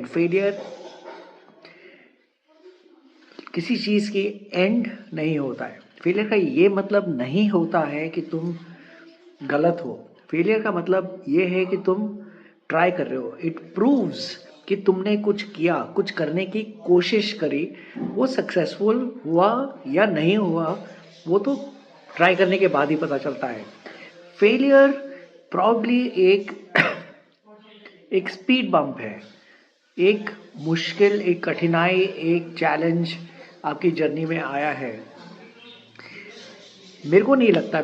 Failure किसी चीज़ की and नहीं होता है। फेलियर का ये मतलब नहीं होता है कि तुम गलत हो। फेलियर का मतलब ये है कि तुम ट्राई कर रहे हो। इट प्रूव्स कि तुमने कुछ किया, कुछ करने की कोशिश करी। वो सक्सेसफुल हुआ या नहीं हुआ वो तो ट्राई करने के बाद ही पता चलता है। फेलियर प्रॉब्ली एक एक स्पीड बम्प है, एक मुश्किल, एक कठिनाई, एक चैलेंज आपकी जर्नी में आया है। मेरे को नहीं लगता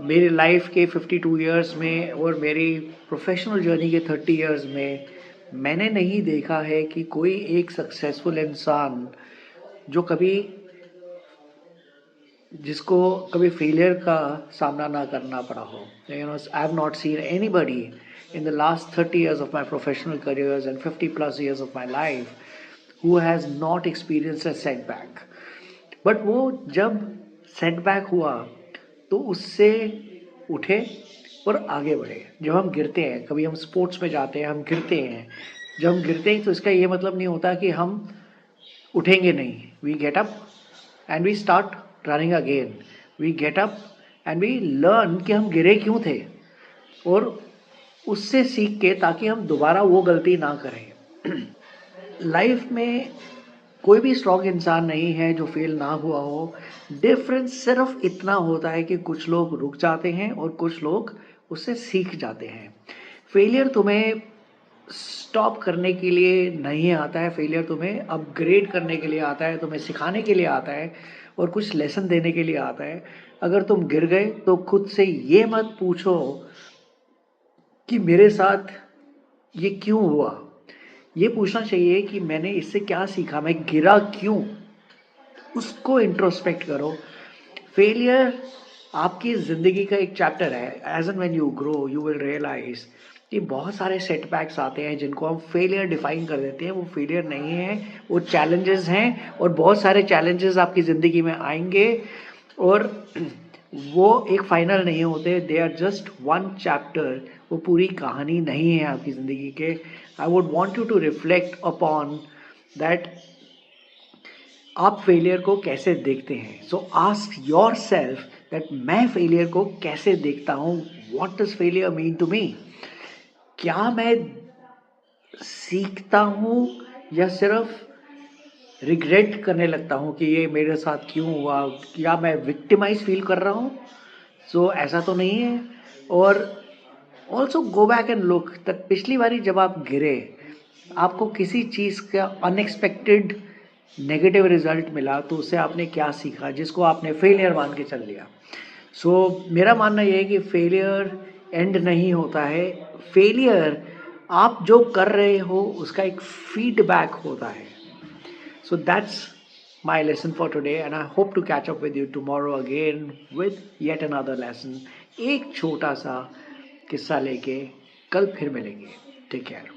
मेरे लाइफ के 52 इयर्स में और मेरी प्रोफेशनल जर्नी के 30 इयर्स में मैंने नहीं देखा है कि कोई एक सक्सेसफुल इंसान जिसको कभी फेलियर का सामना ना करना पड़ा हो। I have not seen anybody in the last 30 years of my professional careers and 50 plus years of my life who has not experienced a setback. But वो जब setback हुआ तो उससे उठे और आगे बढ़े। जब हम गिरते हैं, कभी हम स्पोर्ट्स में जाते हैं, हम गिरते हैं। जब हम गिरते हैं तो इसका ये मतलब नहीं होता कि हम उठेंगे नहीं। We get up and we start running again. We get up and we learn कि हम गिरे क्यों थे और उससे सीख के ताकि हम दोबारा वो गलती ना करें। लाइफ में कोई भी स्ट्रॉन्ग इंसान नहीं है जो फेल ना हुआ हो। डिफरेंस सिर्फ इतना होता है कि कुछ लोग रुक जाते हैं और कुछ लोग उससे सीख जाते हैं। फेलियर तुम्हें स्टॉप करने के लिए नहीं आता है, फेलियर तुम्हें अपग्रेड करने के लिए आता है, तुम्हें सिखाने के लिए आता है और कुछ लेसन देने के लिए आता है। अगर तुम गिर गए तो खुद से ये मत पूछो कि मेरे साथ ये क्यों हुआ। ये पूछना चाहिए कि मैंने इससे क्या सीखा, मैं गिरा क्यों, उसको इंट्रोस्पेक्ट करो। फेलियर आपकी ज़िंदगी का एक चैप्टर है। As and when you grow you will realise कि बहुत सारे सेटबैक्स आते हैं जिनको हम फेलियर डिफाइन कर देते हैं। वो फेलियर नहीं है, वो चैलेंजेस हैं और बहुत सारे चैलेंजेस आपकी ज़िंदगी में आएंगे और वो एक फाइनल नहीं होते। They are just one chapter. वो पूरी कहानी नहीं है आपकी ज़िंदगी के। I would want you to reflect upon that आप फेलियर को कैसे देखते हैं। So ask yourself that मैं फेलियर को कैसे देखता हूँ। What does failure mean to me. क्या मैं सीखता हूँ या सिर्फ रिग्रेट करने लगता हूँ कि ये मेरे साथ क्यों हुआ, या मैं विक्टिमाइज फील कर रहा हूँ। सो ऐसा तो नहीं है। और also go back and look that पिछली बारी जब आप गिरे, आपको किसी चीज़ का अनएक्सपेक्टेड नेगेटिव रिजल्ट मिला तो उससे आपने क्या सीखा जिसको आपने फेलियर मान के चल लिया। सो मेरा मानना यह है कि फेलियर एंड नहीं होता है। फेलियर आप जो कर रहे हो उसका एक फीडबैक होता है। So that's my lesson for today and I hope to catch up with you tomorrow again with yet another lesson। एक छोटा सा किस्सा लेके कल फिर मिलेंगे। Take care.